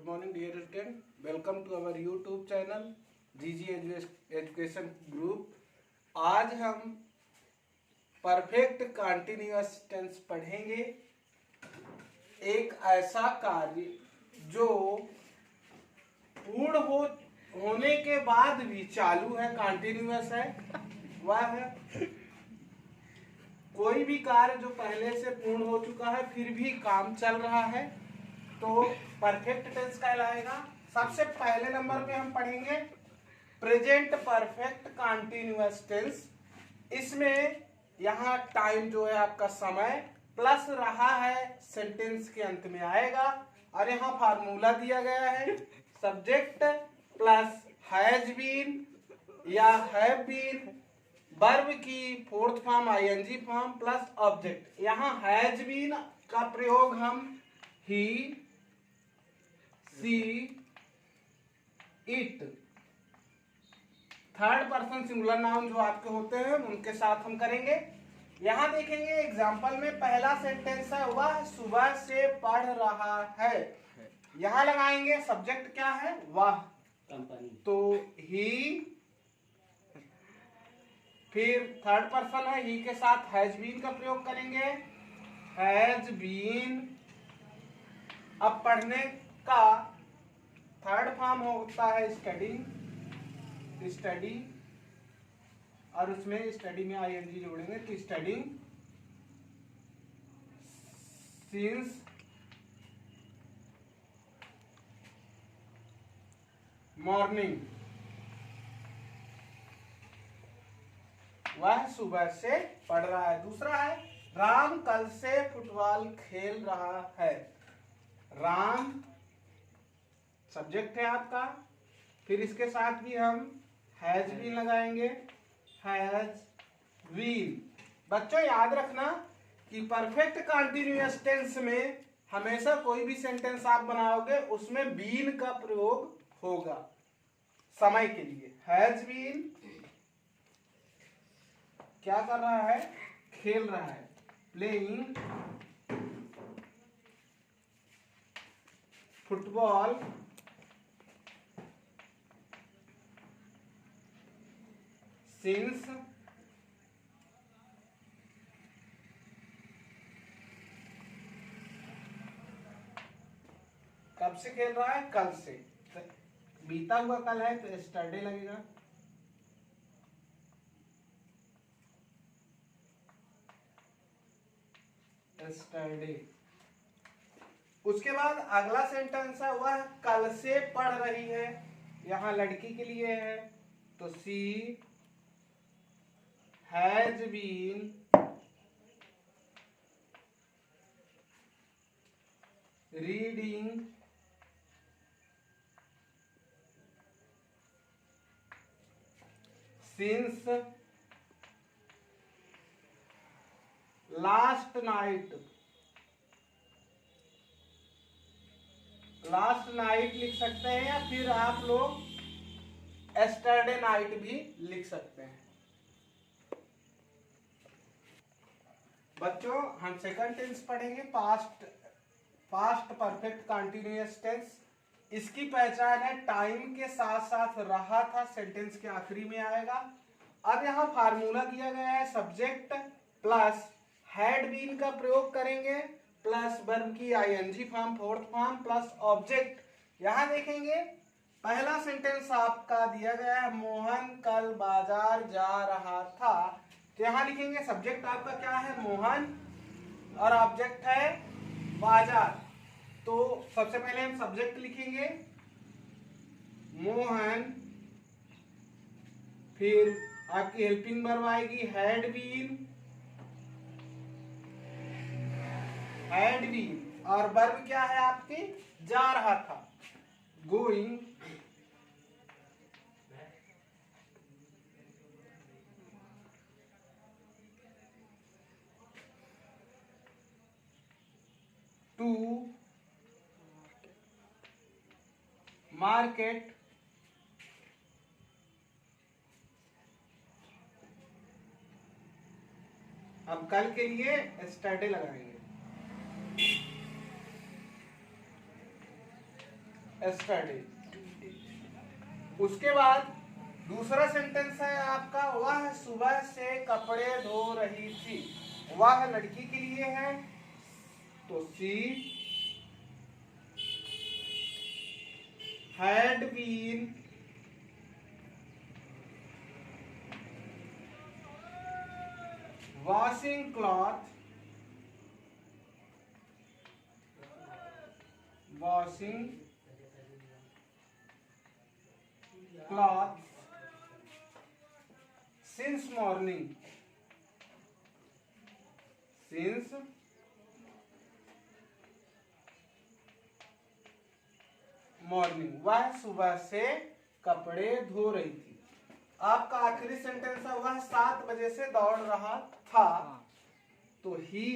morning dear student. Welcome to our YouTube channel GG Education Group. आज हम perfect continuous tense पढ़ेंगे। एक ऐसा कार्य जो पूर्ण होने के बाद भी चालू है, कंटिन्यूअस है, वह है कोई भी कार्य जो पहले से पूर्ण हो चुका है फिर भी काम चल रहा है तो परफेक्ट टेंस कहलाएगा। सबसे पहले नंबर पे हम पढ़ेंगे प्रेजेंट परफेक्ट कंटिन्यूअस टेंस। इसमें यहाँ टाइम जो है आपका समय प्लस रहा है सेंटेंस के अंत में आएगा और यहाँ फार्मूला दिया गया है सब्जेक्ट प्लस हैज बीन या हैव बीन, वर्ब की fourth form ING form plus object. यहाँ हैज बीन का प्रयोग हम he she it third person singular noun जो आपके होते हैं उनके साथ हम करेंगे। यहाँ देखेंगे एग्जाम्पल में पहला सेंटेंस है वह सुबह से पढ़ रहा है। यहाँ लगाएंगे सब्जेक्ट क्या है वह, तो ही, फिर थर्ड पर्सन है ही के साथ हैज बीन का प्रयोग करेंगे हैज बीन। अब पढ़ने का थर्ड फॉर्म होता है स्टडी, स्टडी और उसमें स्टडी में आईएनजी जोड़ेंगे तो स्टडिंग सिंस मॉर्निंग, वह सुबह से पढ़ रहा है। दूसरा है राम कल से फुटबॉल खेल रहा है। राम सब्जेक्ट है आपका, फिर इसके साथ भी हम हैज बीन लगाएंगे हैज बीन। बच्चों याद रखना कि परफेक्ट कंटिन्यूअस टेंस में हमेशा कोई भी सेंटेंस आप बनाओगे उसमें बीन का प्रयोग होगा समय के लिए। हैज बीन क्या कर रहा है, खेल रहा है, प्लेइंग फुटबॉल सिंस कब से खेल रहा है, कल से, बीता हुआ कल है तो एस्टरडे लगेगा। एस्टरडे। उसके बाद अगला सेंटेंस है वह कल से पढ़ रही है। यहाँ लड़की के लिए है तो she has been reading since last night. Last night लिख सकते हैं या फिर आप लोग एस्टरडे नाइट भी लिख सकते हैं। बच्चों हम सेकंड टेंस पढ़ेंगे पास्ट परफेक्ट कंटिन्यूअस टेंस। इसकी पहचान है टाइम के साथ साथ रहा था सेंटेंस के आखिरी में आएगा। अब यहाँ फार्मूला दिया गया है सब्जेक्ट प्लस हैड बीन का प्रयोग करेंगे प्लस वर्ब की I N G form fourth form plus object. यहाँ देखेंगे पहला सेंटेंस आपका दिया गया है मोहन कल बाजार जा रहा था, तो यहाँ लिखेंगे सब्जेक्ट आपका क्या है मोहन और ऑब्जेक्ट है बाजार। तो सबसे पहले हम सब्जेक्ट लिखेंगे मोहन, फिर आपकी हेल्पिंग वर्ब आएगी हैड बीन और वर्ब क्या है आपकी जा रहा था गोइंग। To market. अब कल के लिए एस्टरडे लगाएंगे। yesterday। उसके बाद दूसरा सेंटेंस है आपका, वह सुबह से कपड़े धो रही थी। वह लड़की के लिए है, तो she had been washing cloth since morning। वह सुबह से कपड़े धो रही थी। आपका आखिरी सेंटेंस है, वह 7 बजे से दौड़ रहा था, तो ही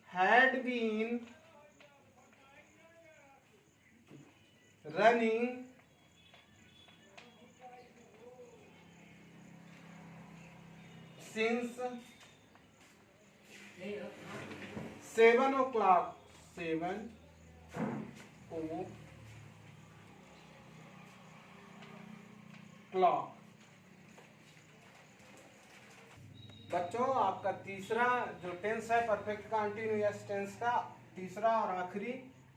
had been running since 7 o'clock। बच्चों, आपका तीसरा जो टेंस है परफेक्ट कंटीन्यूअस टेंस का तीसरा और आखिरी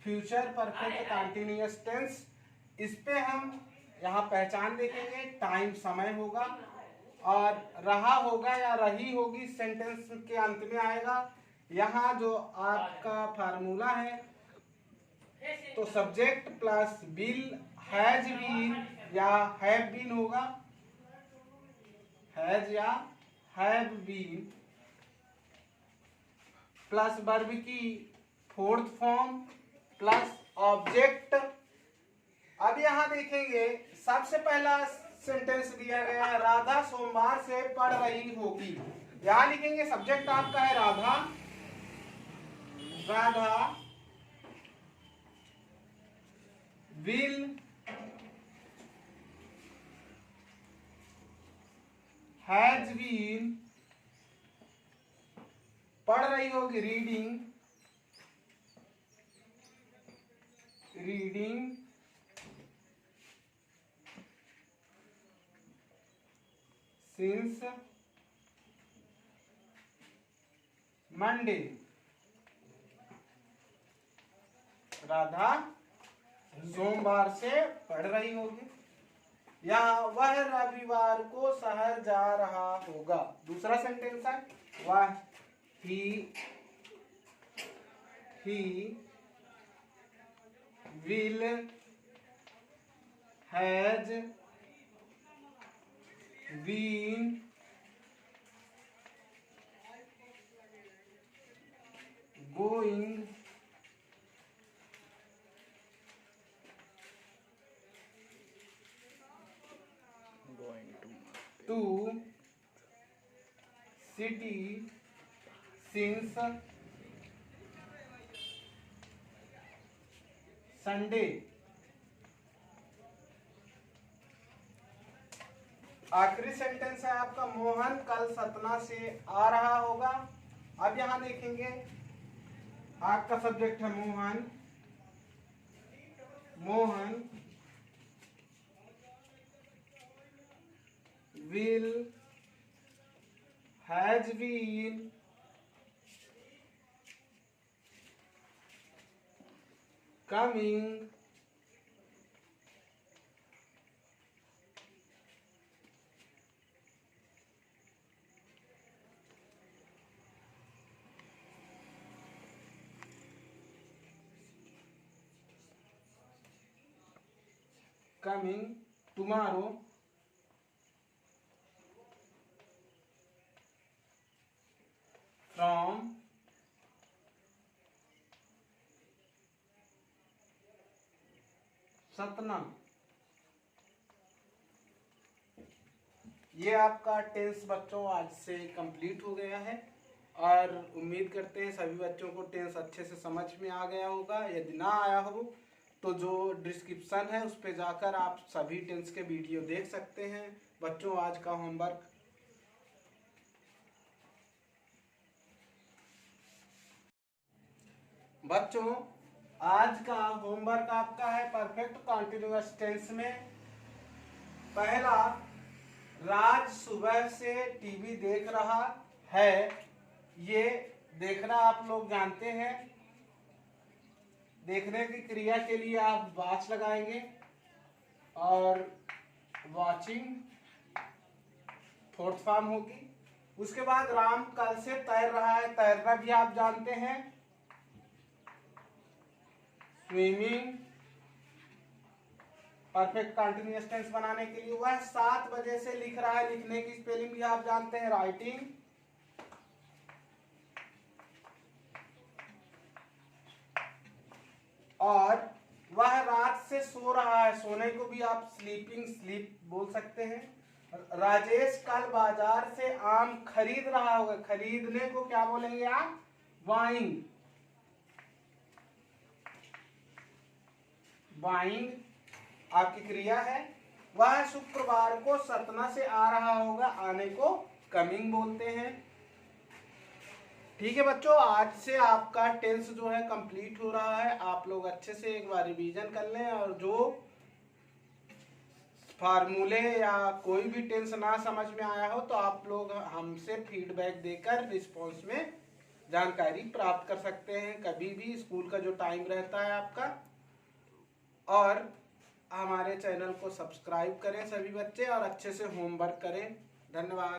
फ्यूचर परफेक्ट कंटीन्यूअस टेंस, इस पे हम यहाँ पहचान देखेंगे। टाइम समय होगा और रहा होगा या रही होगी सेंटेंस के अंत में आएगा। यहाँ जो आपका फार्मूला है, तो subject plus will has been या हैव बीन होगा, हैज या हैव बीन प्लस वर्ब की फोर्थ फॉर्म प्लस ऑब्जेक्ट। अब यहां देखेंगे, सबसे पहला सेंटेंस दिया गया है, राधा सोमवार से पढ़ रही होगी। यहां लिखेंगे सब्जेक्ट आपका है राधा विल हैज बीन, पढ़ रही होगी रीडिंग सिंस मंडे। राधा सोमवार से पढ़ रही होगी। यहाँ वह रविवार को शहर जा रहा होगा। दूसरा सेंटेंस है, वह he will has been going to city since Sunday। आखिरी सेंटेंस है आपका, मोहन कल सतना से आ रहा होगा। अब यहां देखेंगे, आपका सब्जेक्ट है Mohan will has been coming tomorrow from Satna. ये आपका टेंस बच्चों आज से कंप्लीट हो गया है और उम्मीद करते हैं सभी बच्चों को टेंस अच्छे से समझ में आ गया होगा। यदि ना आया हो तो जो डिस्क्रिप्शन है उस पर जाकर आप सभी टेंस के वीडियो देख सकते हैं। बच्चों, आज का होमवर्क बच्चों आज का होमवर्क आपका है परफेक्ट कॉन्टिन्यूअस टेंस में। पहला, राज सुबह से टीवी देख रहा है। ये देखना आप लोग जानते हैं। देखने की क्रिया के लिए आप वॉच लगाएंगे और वॉचिंग फोर्थ फॉर्म होगी। उसके बाद राम कल से तैर रहा है। तैरना भी आप जानते हैं, स्विमिंग। परफेक्ट कंटिन्यूअस टेंस बनाने के लिए वह 7 बजे से लिख रहा है। लिखने की स्पेलिंग भी आप जानते हैं, राइटिंग। और वह रात से सो रहा है। सोने को भी आप स्लीपिंग, स्लीप बोल सकते हैं। राजेश कल बाजार से आम खरीद रहा होगा। खरीदने को क्या बोलेंगे आप? बाइंग। बाइंग आपकी क्रिया है। वह शुक्रवार को सतना से आ रहा होगा। आने को कमिंग बोलते हैं। ठीक है बच्चों, आज से आपका टेंस जो है कंप्लीट हो रहा है। आप लोग अच्छे से एक बार रिवीजन कर लें, और जो फार्मूले या कोई भी टेंस ना समझ में आया हो तो आप लोग हमसे फीडबैक देकर रिस्पॉन्स में जानकारी प्राप्त कर सकते हैं, कभी भी स्कूल का जो टाइम रहता है आपका। और हमारे चैनल को सब्सक्राइब करें सभी बच्चे, और अच्छे से होमवर्क करें। धन्यवाद।